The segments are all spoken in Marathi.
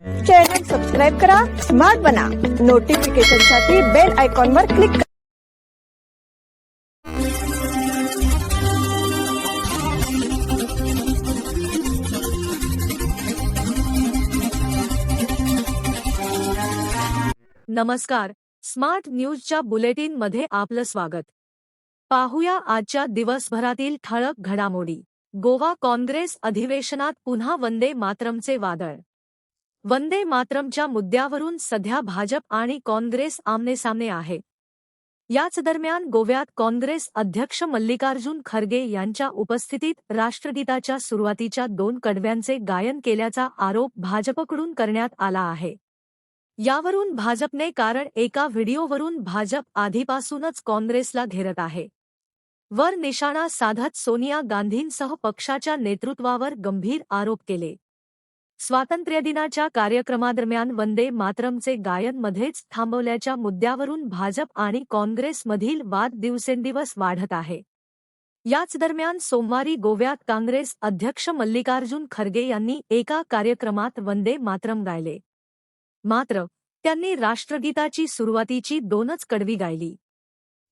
चॅनल सबस्क्राइब करा, स्मार्ट बना, नोटिफिकेशनसाठी बेल आयकॉनवर क्लिक करा. नमस्कार, स्मार्ट न्यूजच्या बुलेटिन मध्ये आपलं स्वागत. पाहूया आजच्या दिवसभरातील ठळक घडामोडी. गोवा काँग्रेस अधिवेशनात पुन्हा वंदे मातरमचे वादळ. वंदे मातरमच्या मुद्द्यावरून सध्या भाजप आणि काँग्रेस आमनेसामने आहे. याच दरम्यान गोव्यात काँग्रेस अध्यक्ष मल्लिकार्जुन खरगे यांच्या उपस्थितीत राष्ट्रगीताच्या सुरुवातीच्या 2 कडव्यांचे गायन केल्याचा आरोप भाजपकडून करण्यात आला आहे. यावरून भाजपने कारण एका व्हिडिओवरून भाजप आधीपासूनच काँग्रेसला घेरत आहे. वर निशाणा साधत सोनिया गांधींसह पक्षाच्या नेतृत्वावर गंभीर आरोप केले. स्वातंत्र्यदिनाच्या कार्यक्रमादरम्यान वंदे मातरमचे गायन मध्येच थांबवल्याच्या मुद्द्यावरून भाजप आणि काँग्रेसमधील वाद दिवसेंदिवस वाढत आहे. याच दरम्यान सोमवारी गोव्यात काँग्रेस अध्यक्ष मल्लिकार्जुन खरगे यांनी एका कार्यक्रमात वंदे मातरम गायले. मात्र त्यांनी राष्ट्रगीताची सुरुवातीची 2च कडवी गायली.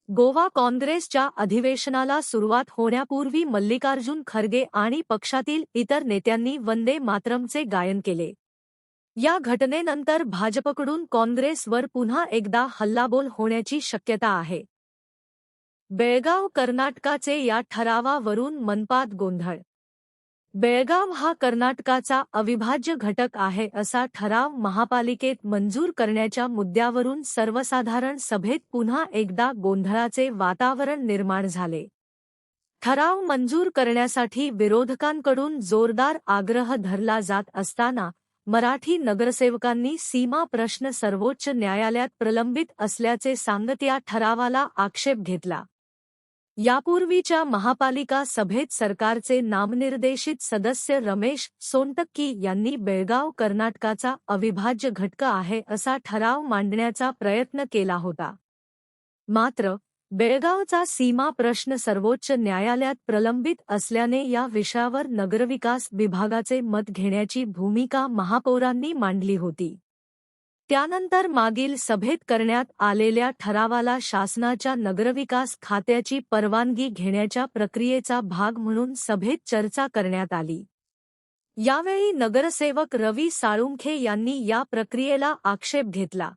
गोवा काँग्रेसच्या अधिवेशनाला सुरुवात होण्यापूर्वी मल्लिकार्जुन खरगे आणि पक्षातील इतर नेत्यांनी वंदे मातरमचे गायन केले. या घटनेनंतर भाजपकडून काँग्रेसवर पुन्हा एकदा हल्लाबोल होण्याची शक्यता आहे. बेळगाव कर्नाटकाचे या ठरावावरून मनपात गोंधळ. बेळगाव हा कर्नाटकाचा अविभाज्य घटक आहे असा ठराव महापालिकेत मंजूर करण्याच्या मुद्द्यावरून सर्वसाधारण सभेत पुन्हा एकदा गोंधळाचे वातावरण निर्माण झाले. ठराव मंजूर करण्यासाठी विरोधकांकडून जोरदार आग्रह धरला जात असताना मराठी नगरसेवकांनी सीमा प्रश्न सर्वोच्च न्यायालयात प्रलंबित असल्याचे सांगत या ठरावाला आक्षेप घेतला. यापूर्वीच्या महापालिका सभेत सरकारचे नामनिर्देशित सदस्य रमेश सोनटक्की यांनी बेळगाव कर्नाटकाचा अविभाज्य घटक आहे असा ठराव मांडण्याचा प्रयत्न केला होता. मात्र बेळगावचा सीमा प्रश्न सर्वोच्च न्यायालयात प्रलंबित असल्याने या विषयावर नगरविकास विभागाचे मत घेण्याची भूमिका महापौरांनी मांडली होती. त्यानंतर मागील सभेत करण्यात आलेल्या ठरावाला शासनाच्या नगरविकास खात्याची परवानगी घेण्याच्या प्रक्रियेचा भाग म्हणून सभेत चर्चा करण्यात आली. यावेळी नगरसेवक रवी साळुंखे यांनी या प्रक्रियेला आक्षेप घेतला.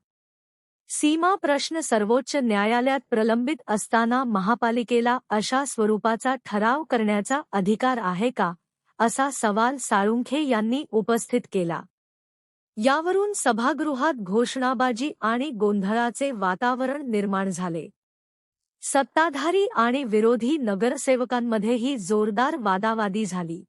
सीमा प्रश्न सर्वोच्च न्यायालयात प्रलंबित असताना महापालिकेला अशा स्वरूपाचा ठराव करण्याचा अधिकार आहे का, असा सवाल साळुंखे यांनी उपस्थित केला. यावरून सभागृहात घोषणाबाजी आणि गोंधळाचे वातावरण निर्माण झाले. सत्ताधारी आणि विरोधी नगरसेवकांमध्येही जोरदार वादावादी झाली.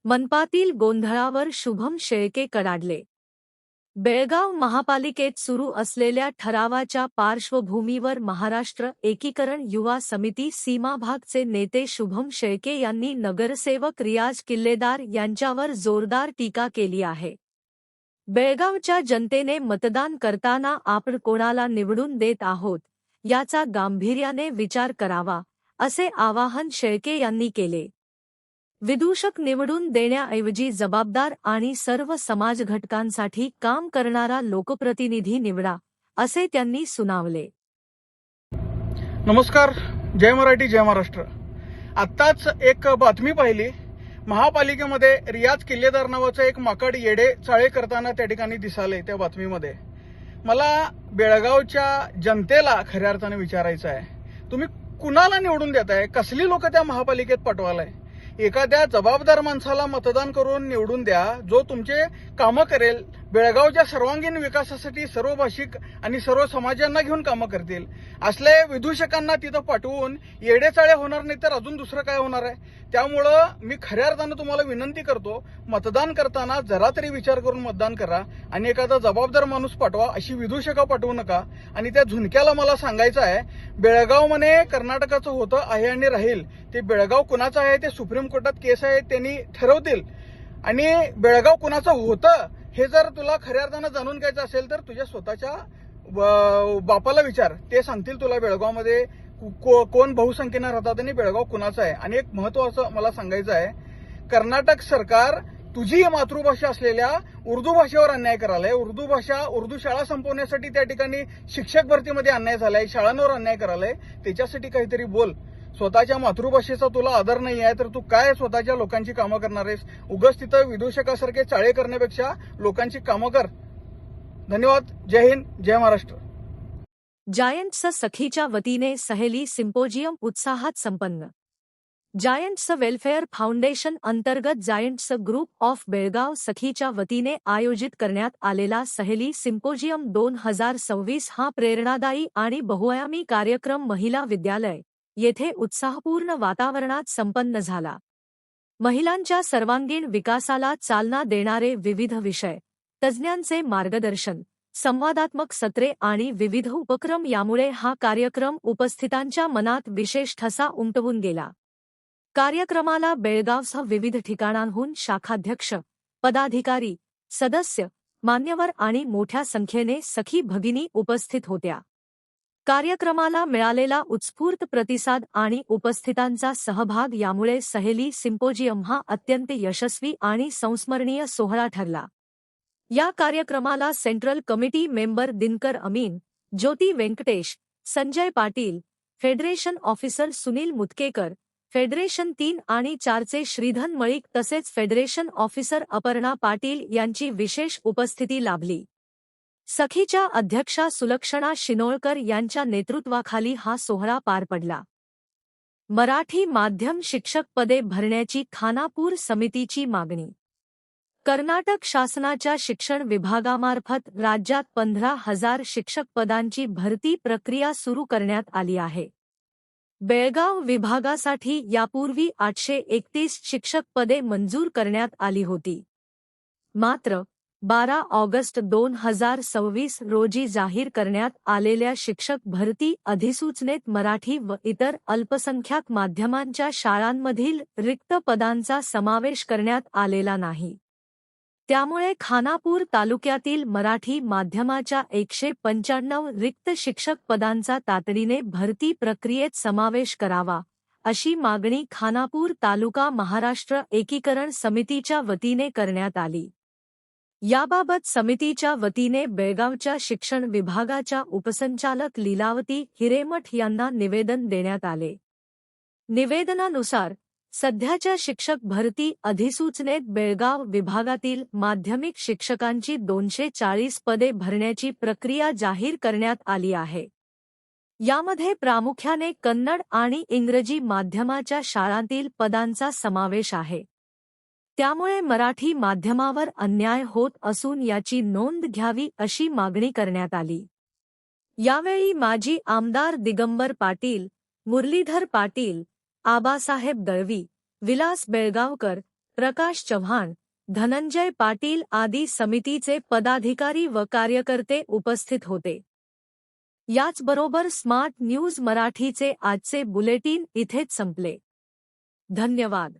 मनपातील गोंधळावर शुभम शेळके कडाडले. बेळगाव महापालिकेत सुरू असलेल्या ठरावाच्या पार्श्वभूमीवर महाराष्ट्र एकीकरण युवा समिती सीमाभागचे नेते शुभम शेळके यांनी नगरसेवक रियाज किल्लेदार यांच्यावर जोरदार टीका केली आहे. बेळगावच्या जनतेने मतदान करताना आपण कोणाला निवडून देत आहोत याचा गांभीर्याने विचार करावा, असे आवाहन शेळके यांनी केले. विदूषक निवडून देण्याऐवजी जबाबदार आणि सर्व समाज घटकांसाठी काम करणारा लोकप्रतिनिधी निवडा, असे त्यांनी सुनावले. नमस्कार, जय मराठी, जय महाराष्ट्र. आत्ताच एक बातमी पाहिली. महापालिकेमध्ये रियाज किल्लेदार नावाचं एक माकड येडे चाळे करताना त्या ठिकाणी दिसाले. त्या बातमीमध्ये मला बेळगावच्या जनतेला खऱ्या अर्थाने विचारायचं आहे, तुम्ही कुणाला निवडून देताय? कसली लोक त्या महापालिकेत पाठवालाय? एखाद्या जबाबदार माणसाला मतदान करून निवडून द्या, जो तुमचे कामं करेल, बेळगावच्या सर्वांगीण विकासासाठी सर्व भाषिक आणि सर्व समाजांना घेऊन कामं करतील. असले विदूषकांना तिथं पाठवून येडेचाळे होणार नाही तर अजून दुसरं काय होणार आहे? त्यामुळं मी खऱ्या अर्थानं तुम्हाला विनंती करतो, मतदान करताना जरा तरी विचार करून मतदान करा आणि एखादा जबाबदार माणूस पाठवा, अशी विदूषका पाठवू नका. आणि त्या झुणक्याला मला सांगायचं आहे, बेळगाव म्हणे कर्नाटकाचं होतं, आहे आणि राहील. ते बेळगाव कुणाचं आहे ते सुप्रीम कोर्टात केस आहे, त्यांनी ठरवतील. आणि बेळगाव कुणाचं होतं हे जर तुला खऱ्या अर्थानं जाणून घ्यायचं असेल तर तुझ्या स्वतःच्या बापाला विचार, ते सांगतील तुला बेळगावमध्ये कोण बहुसंख्येनं राहतात आणि बेळगाव कुणाचं आहे. आणि एक महत्वाचं मला सांगायचं आहे, कर्नाटक सरकार तुझी मातृभाषा असलेल्या उर्दू भाषेवर अन्याय करायलाय. उर्दू शाळा संपवण्यासाठी त्या ठिकाणी शिक्षक भरतीमध्ये अन्याय झालाय, शाळांवर अन्याय करायलाय. त्याच्यासाठी काहीतरी बोल. स्वतःच्या मातृभाषेचा तुला आदर नाही आहे तर तू काय स्वतःच्या लोकांची कामं करणार आहेस? उगाच तिथं विदूषकासारखे चाळे करण्यापेक्षा लोकांची कामं कर. धन्यवाद. जय हिंद, जय महाराष्ट्र. जायंट्स सखीच्या वतीने सहेली सिम्पोजियम उत्साहात संपन्न. जायंट्स वेलफेअर फाउंडेशन अंतर्गत जायंट्स ग्रुप ऑफ बेळगाव सखीच्या वतीने आयोजित करण्यात आलेला सहेली सिम्पोजियम 2026 हा प्रेरणादायी आणि बहुआयामी कार्यक्रम महिला विद्यालय येथे उत्साहपूर्ण वातावरणात संपन्न झाला. महिलांच्या सर्वांगीण विकासाला चालना देणारे विविध विषय, तज्ज्ञांचे मार्गदर्शन, संवादात्मक सत्रे आणि विविध उपक्रम यामुळे हा कार्यक्रम उपस्थितांच्या मनात विशेष ठसा उमटवून गेला. कार्यक्रमाला बेळगावसह विविध ठिकाणांहून शाखाध्यक्ष, पदाधिकारी, सदस्य, मान्यवर आणि मोठ्या संख्येने सखी भगिनी उपस्थित होत्या. कार्यक्रमाला मिळालेला उत्स्फूर्त प्रतिसाद आणि उपस्थितांचा सहभाग यामुळे सहेली सिम्पोजियम हा अत्यंत यशस्वी आणि संस्मरणीय सोहळा ठरला. या कार्यक्रमाला central committee member Dinkar Amin, Jyoti Venkatesh, Sanjay Patil, federation officer Sunil Mutkekar, federation 3 आणि 4चे श्रीधन मळीक तसेच फेडरेशन ऑफिसर अपर्णा पाटील यांची विशेष उपस्थिती लाभली. सखीच्या अध्यक्षा सुलक्षणा शिनोळकर यांच्या नेतृत्वाखाली हा सोहळा पार पडला. मराठी माध्यम शिक्षक पदे भरण्याची खानापूर समितीची मागणी. कर्नाटक शासनाच्या शिक्षण विभागामार्फत राज्यात 15,000 शिक्षक पदांची भरती प्रक्रिया सुरू करण्यात आली आहे. बेळगाव विभागासाठी यापूर्वी 831 शिक्षक पदे मंजूर करण्यात आली होती. मात्र 12 ऑगस्ट 2026 रोजी जाहीर करण्यात आलेल्या शिक्षक भरती अधिसूचनेत मराठी व इतर अल्पसंख्याक माध्यमांच्या शाळांमधील रिक्त पदांचा समावेश करण्यात आलेला नाही. त्यामुळे खानापूर तालुक्यातील मराठी माध्यमाच्या 195 रिक्त शिक्षक पदांचा तातडीने भरती प्रक्रियेत समावेश करावा, अशी मागणी खानापूर तालुका महाराष्ट्र एकीकरण समितीच्या वतीने करण्यात आली. याबाबत समितीच्या वतीने बेळगावच्या शिक्षण विभागाच्या उपसंचालक लीलावती हिरेमठ यांना निवेदन देण्यात आले. निवेदनानुसार सध्याच्या शिक्षक भरती अधिसूचनेत बेळगाव विभागातील माध्यमिक शिक्षकांची 240 पदे भरण्याची प्रक्रिया जाहीर करण्यात आली आहे. यामध्ये प्रामुख्याने कन्नड आणि इंग्रजी माध्यमाच्या शाळांतील पदांचा समावेश आहे. त्यामुळे मराठी माध्यमावर अन्याय होत असून याची नोंद घ्यावी अशी मागणी करण्यात आली. यावेळी माजी आमदार दिगंबर पाटील, मुरलीधर पाटील, आबासाहेब दळवी, विलास बेळगावकर, प्रकाश चव्हाण, धनंजय पाटील आदी समितीचे पदाधिकारी व कार्यकर्ते उपस्थित होते. याचबरोबर स्मार्ट न्यूज मराठीचे आजचे बुलेटिन इथेच संपले. धन्यवाद.